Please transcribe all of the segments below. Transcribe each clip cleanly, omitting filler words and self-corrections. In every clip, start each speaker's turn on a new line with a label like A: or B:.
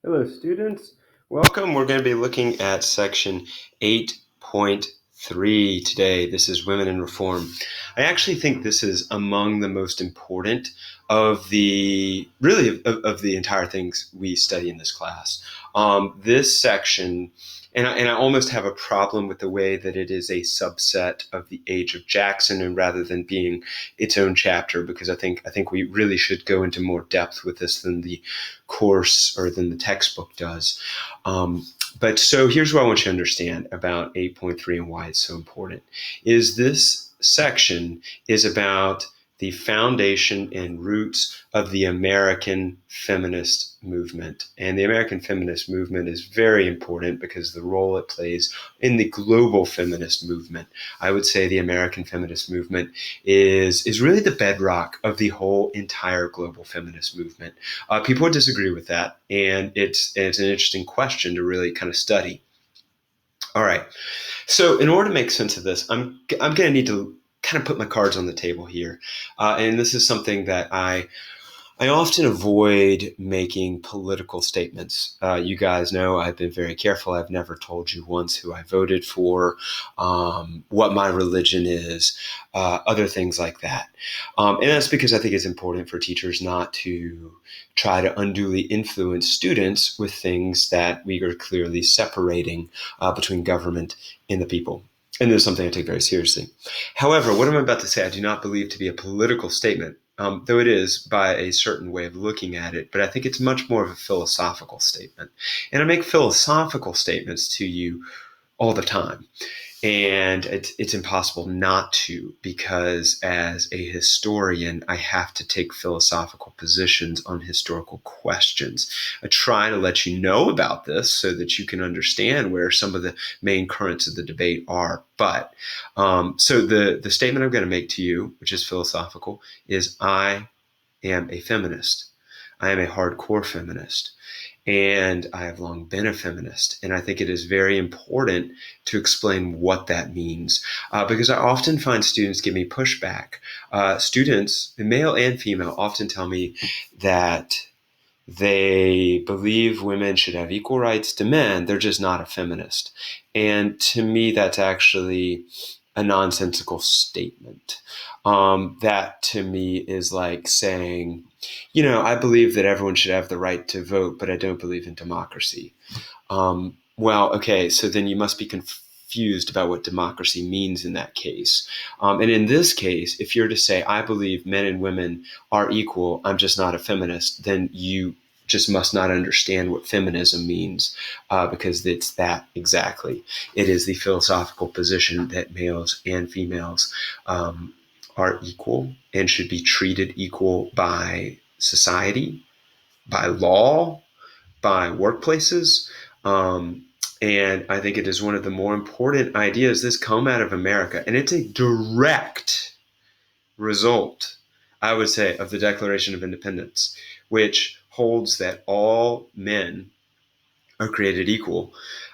A: Hello, students. Welcome. We're going to be looking at section 8.3 today. This is Women in Reform. I actually think this is among the most important of the entire things we study in this class. This section, and I almost have a problem with the way that it is a subset of the Age of Jackson, and rather than being its own chapter, because I think we really should go into more depth with this than the course or than the textbook does. But so here's what I want you to understand about 8.3 and why it's so important. Is this section is about the foundation and roots of the American feminist movement. And the American feminist movement is very important because the role it plays in the global feminist movement. I would say the American feminist movement is really the bedrock of the whole entire global feminist movement. People would disagree with that, and it's an interesting question to really kind of study. All right. So in order to make sense of this, I'm going to need to kind of put my cards on the table here. And this is something that I often avoid making political statements. You guys know I've been very careful. I've never told you once who I voted for, what my religion is, other things like that. And that's because I think it's important for teachers not to try to unduly influence students with things that we are clearly separating between government and the people. And this is something I take very seriously. However, what I'm about to say, I do not believe to be a political statement, though it is by a certain way of looking at it, but I think it's much more of a philosophical statement. And I make philosophical statements to you all the time. And it's impossible not to, because as a historian, I have to take philosophical positions on historical questions. I try to let you know about this so that you can understand where some of the main currents of the debate are. But so the statement I'm going to make to you, which is philosophical, is I am a feminist. I am a hardcore feminist. And I have long been a feminist. And I think it is very important to explain what that means, because I often find students give me pushback. Students, male and female, often tell me that they believe women should have equal rights to men. They're just not a feminist. And to me, that's actually a nonsensical statement. That to me is like saying, I believe that everyone should have the right to vote, but I don't believe in democracy. Well, okay, so then you must be confused about what democracy means in that case. And in this case, if you're to say, I believe men and women are equal, I'm just not a feminist, then you just must not understand what feminism means, because it's that exactly. It is the philosophical position that males and females are equal and should be treated equal by society, by law, by workplaces. And I think it is one of the more important ideas that's come out of America. And it's a direct result, I would say, of the Declaration of Independence, which holds that all men are created equal.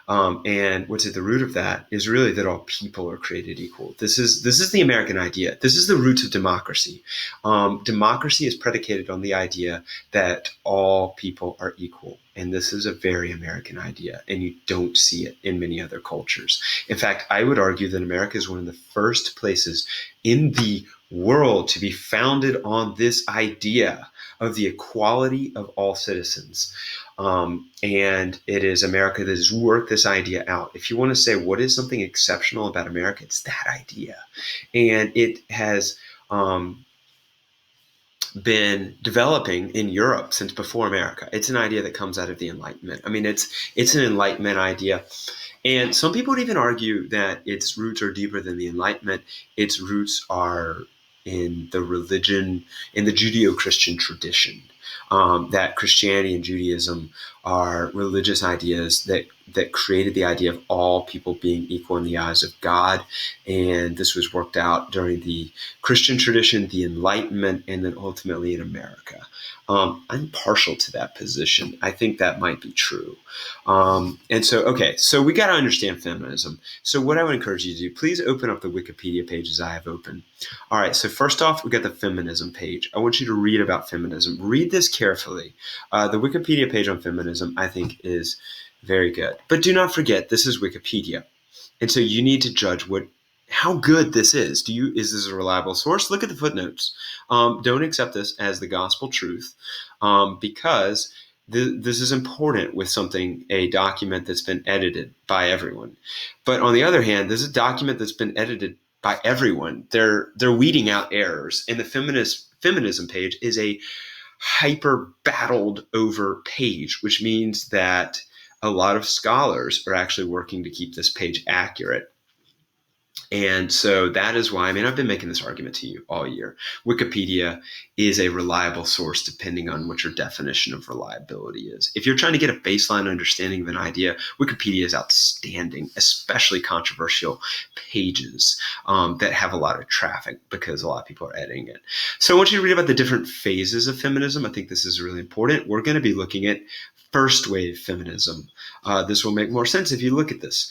A: And what's at the root of that is really that all people are created equal. This is the American idea. This is the roots of democracy. Democracy is predicated on the idea that all people are equal. And this is a very American idea, and you don't see it in many other cultures. In fact, I would argue that America is one of the first places in the world to be founded on this idea of the equality of all citizens. And it is America that has worked this idea out. If you want to say what is something exceptional about America, it's that idea. And it has been developing in Europe since before America. It's an idea that comes out of the Enlightenment. I mean, it's an Enlightenment idea. And some people would even argue that its roots are deeper than the Enlightenment. Its roots are in the religion, in the Judeo-Christian tradition. That Christianity and Judaism are religious ideas that created the idea of all people being equal in the eyes of God. And this was worked out during the Christian tradition, the Enlightenment, and then ultimately in America. I'm partial to that position. I think that might be true. And so we got to understand feminism. So what I would encourage you to do, please open up the Wikipedia pages I have open. All right, so first off, we got the feminism page. I want you to read about feminism. Read this carefully. The Wikipedia page on feminism, I think, is very good. But do not forget, this is Wikipedia. And so you need to judge how good this is. Is this a reliable source? Look at the footnotes. Don't accept this as the gospel truth, because this is important with a document that's been edited by everyone. But on the other hand, this is a document that's been edited by everyone. They're weeding out errors, and the feminism page is a hyper battled over page, which means that a lot of scholars are actually working to keep this page accurate. And so that is why, I've been making this argument to you all year. Wikipedia is a reliable source depending on what your definition of reliability is. If you're trying to get a baseline understanding of an idea, Wikipedia is outstanding, especially controversial pages that have a lot of traffic because a lot of people are editing it. So I want you to read about the different phases of feminism. I think this is really important. We're going to be looking at first wave feminism. This will make more sense if you look at this.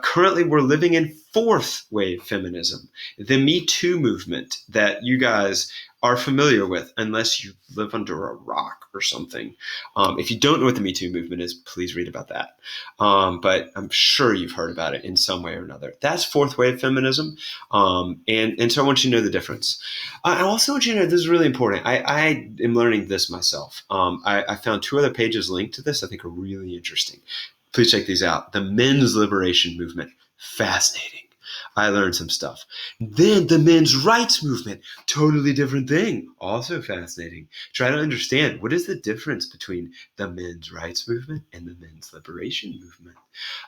A: Currently, we're living in fourth wave feminism, the Me Too movement that you guys are familiar with, unless you live under a rock or something. If you don't know what the Me Too movement is, please read about that. But I'm sure you've heard about it in some way or another. That's fourth wave feminism. And so I want you to know the difference. I also want you to know, this is really important. I am learning this myself. I found 2 other pages linked to this I think are really interesting. Please check these out. The men's liberation movement. Fascinating. I learned some stuff. Then the men's rights movement, totally different thing. Also fascinating. Try to understand, what is the difference between the men's rights movement and the men's liberation movement?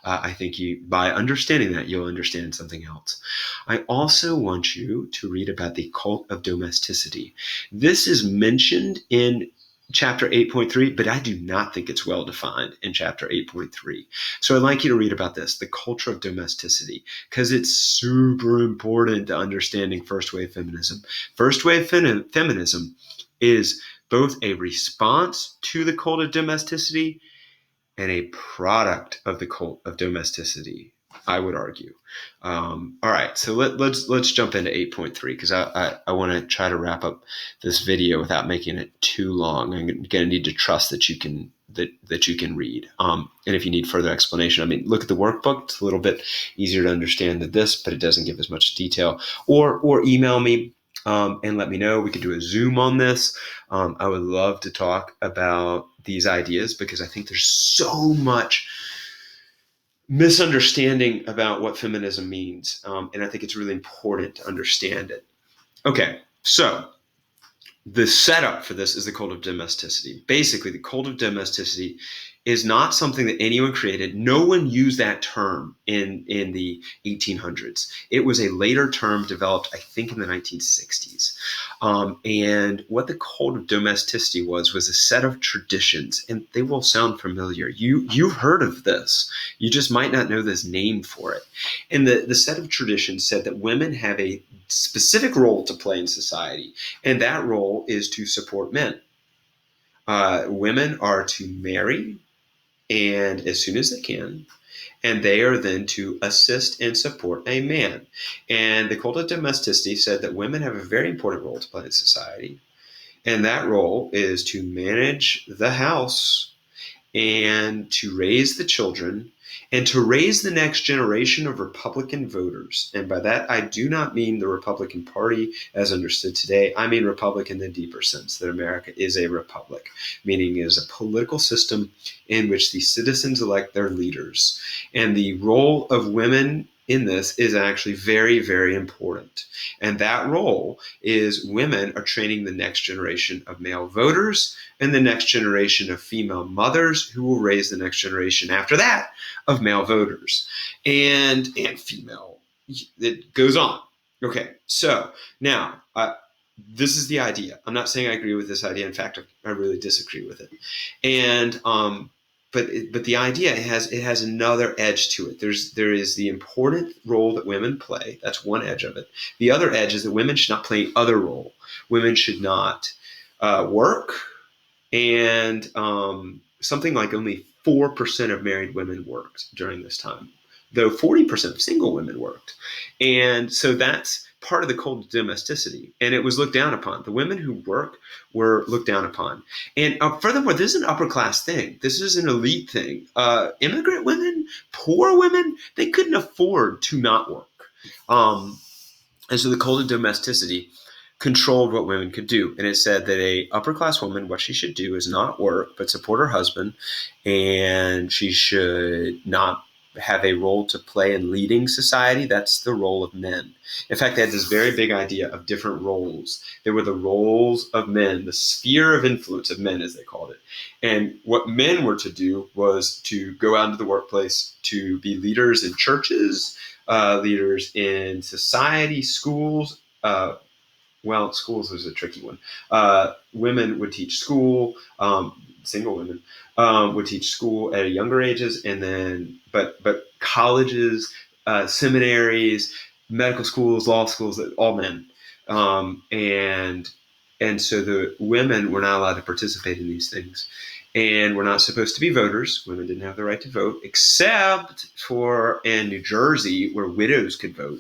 A: I think by understanding that, you'll understand something else. I also want you to read about the cult of domesticity. This is mentioned in Chapter 8.3, but I do not think it's well defined in Chapter 8.3. So I'd like you to read about this, the culture of domesticity, because it's super important to understanding first wave feminism. First wave feminism is both a response to the cult of domesticity and a product of the cult of domesticity, I would argue. All right, so let's jump into 8.3, because I want to try to wrap up this video without making it too long. I'm going to need to trust that you can read. And if you need further explanation, look at the workbook. It's a little bit easier to understand than this, but it doesn't give as much detail. Or email me and let me know. We could do a Zoom on this. I would love to talk about these ideas, because I think there's so much misunderstanding about what feminism means. And I think it's really important to understand it. Okay, so the setup for this is the cult of domesticity. Basically, the cult of domesticity is not something that anyone created. No one used that term in the 1800s. It was a later term developed, I think, in the 1960s. And what the cult of domesticity was a set of traditions, and they will sound familiar. You've heard of this. You just might not know this name for it. And the set of traditions said that women have a specific role to play in society, and that role is to support men. Women are to marry, and as soon as they can, and they are then to assist and support a man. And the cult of domesticity said that women have a very important role to play in society, and that role is to manage the house and to raise the children and to raise the next generation of Republican voters. And by that, I do not mean the Republican Party as understood today. I mean Republican in the deeper sense, that America is a republic, meaning it is a political system in which the citizens elect their leaders. And the role of women in this is actually very, very important. And that role is women are training the next generation of male voters and the next generation of female mothers who will raise the next generation after that of male voters and female. It goes on. Okay, so now this is the idea. I'm not saying I agree with this idea. In fact, I really disagree with it. And but the idea it has another edge to it. There is the important role that women play. That's one edge of it. The other edge is that women should not play other role. Women should not work, and something like only 4% of married women worked during this time, though 40% of single women worked. And so that's part of the cult of domesticity, and it was looked down upon. The women who work were looked down upon. And furthermore, this is an upper class thing. This is an elite thing. Immigrant women, poor women, they couldn't afford to not work. And so the cult of domesticity controlled what women could do. And it said that a upper class woman, what she should do is not work, but support her husband. And she should not have a role to play in leading society. That's the role of men. In fact, they had this very big idea of different roles. There were the roles of men, the sphere of influence of men, as they called it. And what men were to do was to go out into the workplace, to be leaders in churches, leaders in society, schools. Well, schools was a tricky one. Women would teach school. Single women would teach school at younger ages, and then but colleges, seminaries, medical schools, law schools, all men, and so the women were not allowed to participate in these things, and were not supposed to be voters. Women didn't have the right to vote, except for in New Jersey, where widows could vote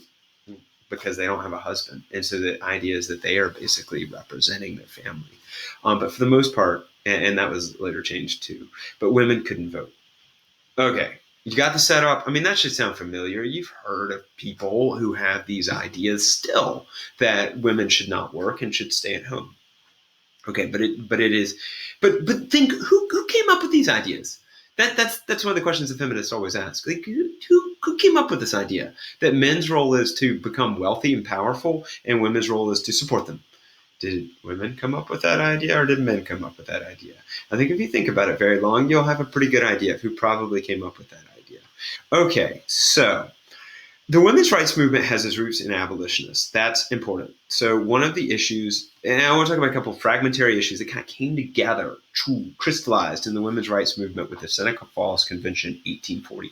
A: because they don't have a husband. And so the idea is that they are basically representing their family. But for the most part, and that was later changed too, but women couldn't vote. Okay, you got the setup. I mean, that should sound familiar. You've heard of people who have these ideas still that women should not work and should stay at home. Okay, but think who came up with these ideas? That's one of the questions that feminists always ask. Like, who came up with this idea that men's role is to become wealthy and powerful, and women's role is to support them? Did women come up with that idea, or did men come up with that idea? I think if you think about it very long, you'll have a pretty good idea of who probably came up with that idea. Okay, so the women's rights movement has its roots in abolitionists. That's important. So one of the issues, and I want to talk about a couple of fragmentary issues that kind of came together, crystallized in the women's rights movement with the Seneca Falls Convention, 1848.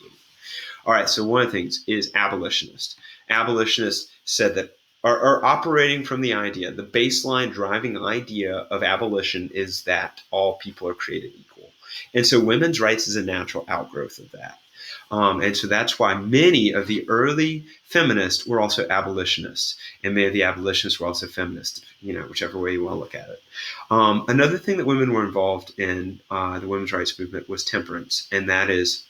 A: All right, so one of the things is abolitionists. Abolitionists said that are operating from the idea, the baseline driving idea of abolition is that all people are created equal. And so women's rights is a natural outgrowth of that. And so that's why many of the early feminists were also abolitionists, and many of the abolitionists were also feminists, whichever way you want to look at it. Another thing that women were involved in the women's rights movement was temperance, and that is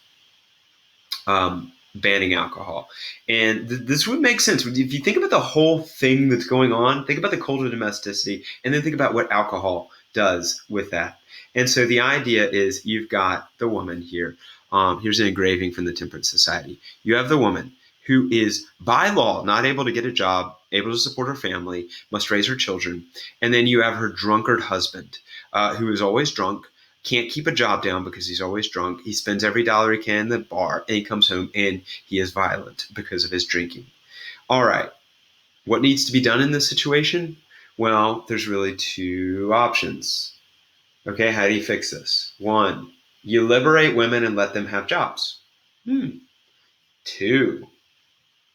A: banning alcohol. And this would make sense. If you think about the whole thing that's going on, think about the cult of domesticity, and then think about what alcohol does with that. And so the idea is you've got the woman here. Here's an engraving from the Temperance Society. You have the woman who is, by law, not able to get a job, able to support her family, must raise her children. And then you have her drunkard husband, who is always drunk, can't keep a job down because he's always drunk. He spends every dollar he can in the bar, and he comes home and he is violent because of his drinking. All right. What needs to be done in this situation? Well, there's really two options. Okay, how do you fix this? One, you liberate women and let them have jobs. Two,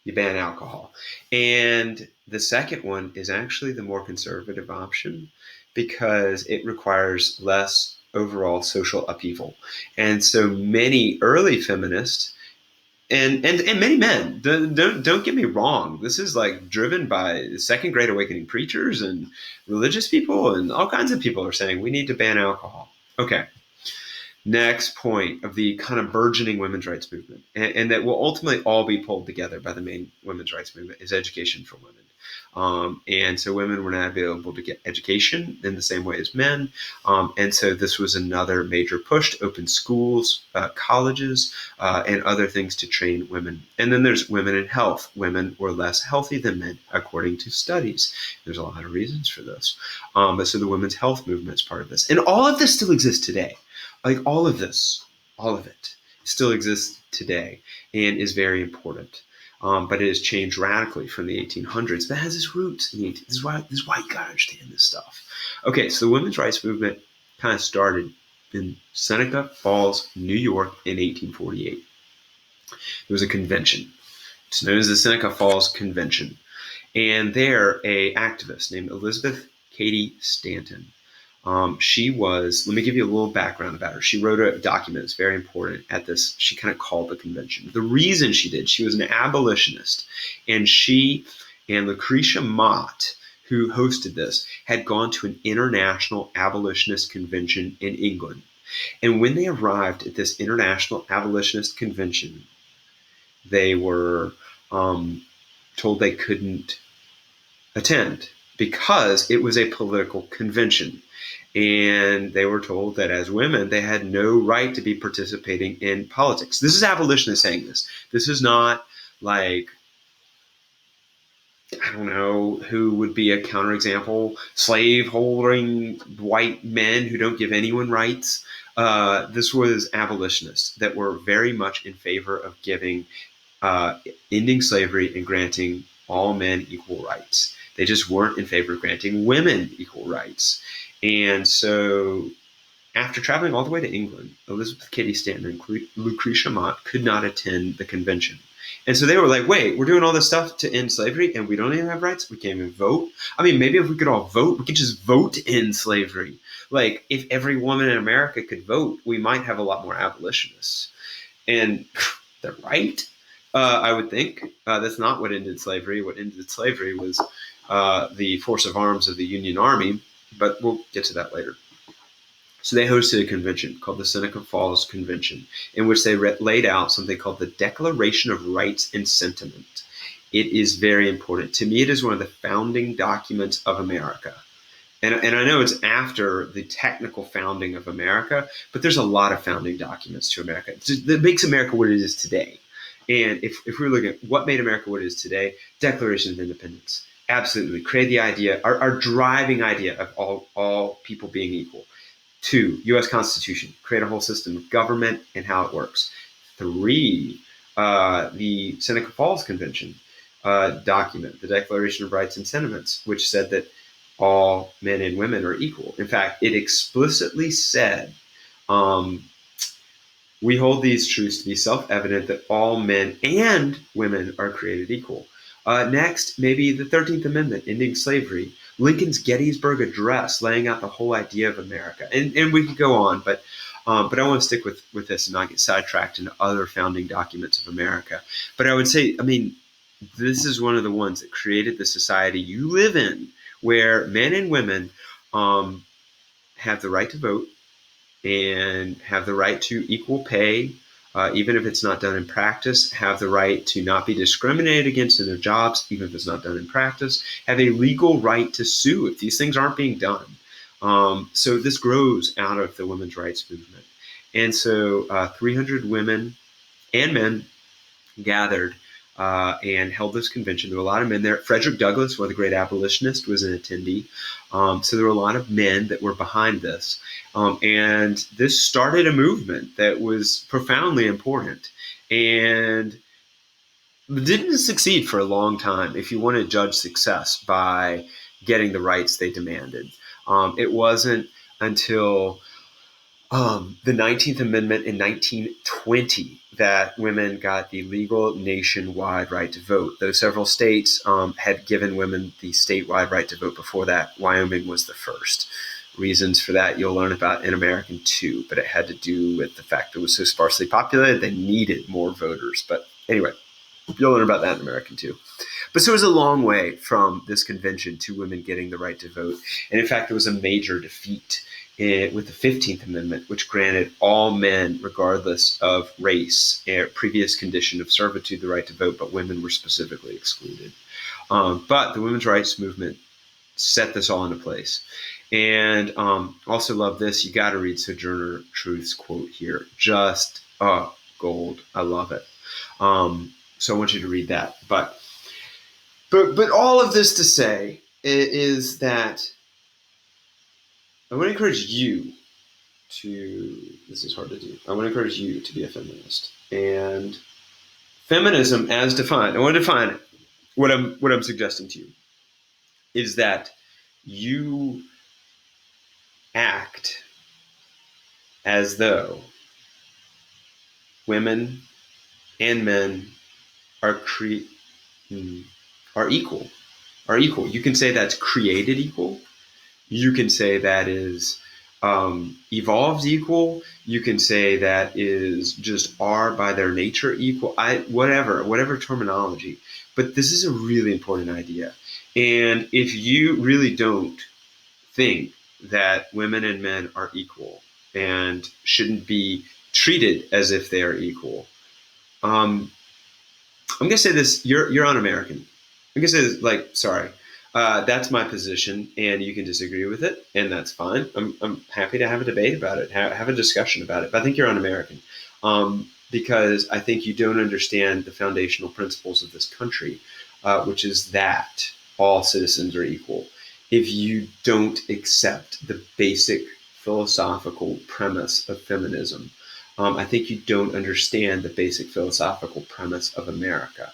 A: you ban alcohol. And the second one is actually the more conservative option because it requires less overall social upheaval. And so many early feminists and many men, don't get me wrong, this is like driven by Second Great Awakening preachers and religious people, and all kinds of people are saying we need to ban alcohol. Okay. Next point of the kind of burgeoning women's rights movement, and that will ultimately all be pulled together by the main women's rights movement, is education for women. And so women were not able to get education in the same way as men. And so this was another major push to open schools, colleges, and other things to train women. And then there's women in health. Women were less healthy than men, according to studies. There's a lot of reasons for this. But so the women's health movement is part of this. And all of this still exists today. Like all of it still exists today and is very important. But it has changed radically from the 1800s, but it has its roots in the 1800s. This is why you gotta understand this stuff. Okay, so the women's rights movement kind of started in Seneca Falls, New York in 1848. There was a convention. It's known as the Seneca Falls Convention. And there, a activist named Elizabeth Cady Stanton, she was, let me give you a little background about her. She wrote a document that's very important at this. She kind of called the convention. The reason she did, she was an abolitionist, and she And Lucretia Mott, who hosted this, had gone to an international abolitionist convention in England. And when they arrived at this international abolitionist convention, they were told they couldn't attend because it was a political convention. And they were told that as women, they had no right to be participating in politics. This is abolitionists saying this. This is not like, I don't know who would be a counterexample, slave-holding white men who don't give anyone rights. This was abolitionists that were very much in favor of giving, ending slavery and granting all men equal rights. They just weren't in favor of granting women equal rights. And so after traveling all the way to England, Elizabeth Cady Stanton and Lucretia Mott could not attend the convention. And so they were like, wait, we're doing all this stuff to end slavery and we don't even have rights? We can't even vote? I mean, maybe if we could all vote, we could just vote to end slavery. Like, if every woman in America could vote, we might have a lot more abolitionists. And they're right, I would think. That's not what ended slavery. What ended slavery was the force of arms of the Union Army, but we'll get to that later. So they hosted a convention called the Seneca Falls Convention, in which they laid out something called the Declaration of Rights and Sentiment. It is very important. To me, it is one of the founding documents of America. And I know it's after the technical founding of America, but there's a lot of founding documents to America that makes America what it is today. And if we're looking at what made America what it is today, Declaration of Independence. Absolutely. Create the idea, our driving idea of all people being equal. 2, U.S. Constitution, create a whole system of government and how it works. 3, the Seneca Falls Convention document, the Declaration of Rights and Sentiments, which said that all men and women are equal. In fact, it explicitly said, we hold these truths to be self-evident that all men and women are created equal. Next, maybe the 13th Amendment, ending slavery. Lincoln's Gettysburg Address, laying out the whole idea of America. And we could go on, but I want to stick with this and not get sidetracked into other founding documents of America. But I would say, I mean, this is one of the ones that created the society you live in, where men and women have the right to vote and have the right to equal pay, even if it's not done in practice, have the right to not be discriminated against in their jobs, even if it's not done in practice, have a legal right to sue if these things aren't being done. So this grows out of the women's rights movement. And so 300 women and men gathered and held this convention. There were a lot of men there. Frederick Douglass, one of the great abolitionists, was an attendee. So there were a lot of men that were behind this. And this started a movement that was profoundly important. And didn't succeed for a long time if you want to judge success by getting the rights they demanded. It wasn't until the 19th Amendment in 1920 that women got the legal nationwide right to vote. Though several states had given women the statewide right to vote before that, Wyoming was the first. Reasons for that you'll learn about in American 2, but it had to do with the fact that it was so sparsely populated, they needed more voters. But anyway, you'll learn about that in American 2. But so it was a long way from this convention to women getting the right to vote. And in fact, there was a major defeat with the 15th Amendment, which granted all men, regardless of race, a previous condition of servitude, the right to vote, but women were specifically excluded. But the women's rights movement set this all into place. And also love this. You got to read Sojourner Truth's quote here. Just gold. I love it. So I want you to read that. But all of this to say is that I want to encourage you to, this is hard to do, I want to encourage you to be a feminist. And feminism as defined, I want to define it. What I'm suggesting to you is that you act as though women and men are equal. You can say that's created equal. You can say that is evolved equal. You can say that is just are by their nature equal. Whatever terminology. But this is a really important idea. And if you really don't think that women and men are equal and shouldn't be treated as if they are equal, um, I'm gonna say this: you're un-American. I'm gonna say this, like, sorry, that's my position, and you can disagree with it, and that's fine. I'm happy to have a debate about it, have a discussion about it. But I think you're un-American, because I think you don't understand the foundational principles of this country, which is that all citizens are equal. If you don't accept the basic philosophical premise of feminism, I think you don't understand the basic philosophical premise of America.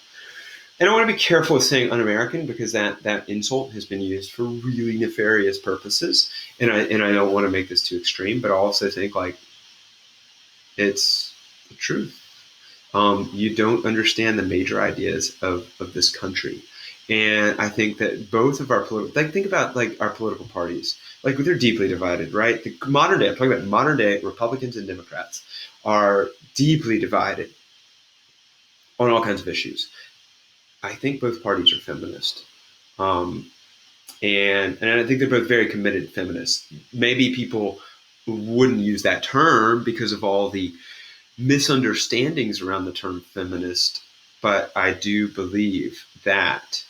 A: And I want to be careful with saying un-American because that insult has been used for really nefarious purposes, and I don't want to make this too extreme, but I also think like it's the truth. You don't understand the major ideas of this country, and I think that both of our political, like, think about like our political parties, like they're deeply divided, right? The modern day, I'm talking about modern day Republicans and Democrats are deeply divided on all kinds of issues. I think both parties are feminist. Um, and I think they're both very committed feminists. Maybe people wouldn't use that term because of all the misunderstandings around the term feminist, but I do believe that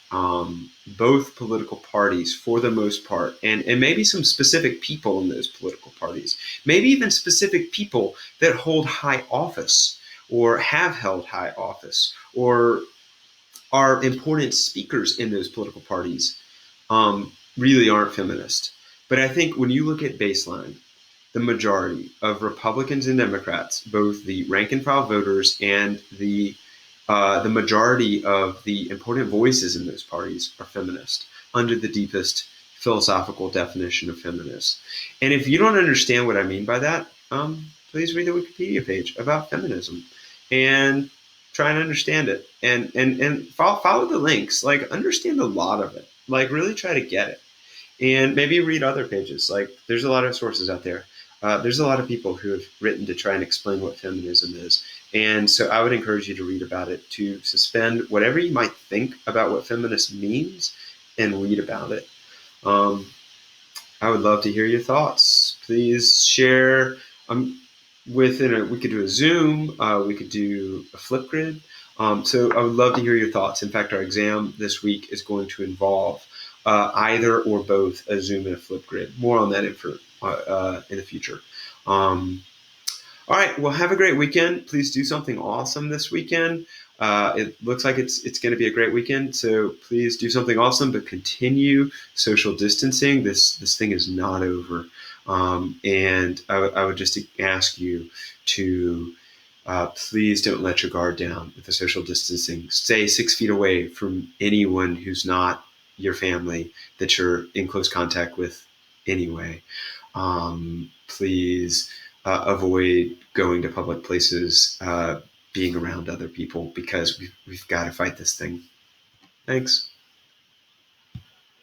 A: both political parties, for the most part, and maybe some specific people in those political parties, maybe even specific people that hold high office or have held high office or are important speakers in those political parties, really aren't feminist. But I think when you look at baseline, the majority of Republicans and Democrats, both the rank and file voters and the majority of the important voices in those parties are feminist under the deepest philosophical definition of feminist. And if you don't understand what I mean by that, please read the Wikipedia page about feminism and try and understand it, and follow the links, like understand a lot of it, like really try to get it, and maybe read other pages. Like there's a lot of sources out there. There's a lot of people who have written to try and explain what feminism is. And so I would encourage you to read about it, to suspend whatever you might think about what feminist means and read about it. Um, I would love to hear your thoughts. Please share. We could do a Zoom, we could do a Flipgrid. So I would love to hear your thoughts. In fact, our exam this week is going to involve either or both a Zoom and a Flipgrid. More on that in the future. All right. Well, have a great weekend. Please do something awesome this weekend. It looks like it's going to be a great weekend. So please do something awesome, but continue social distancing. This thing is not over. And I would just ask you to please don't let your guard down with the social distancing. Stay 6 feet away from anyone who's not your family that you're in close contact with anyway. Please avoid going to public places, being around other people, because we've got to fight this thing. Thanks.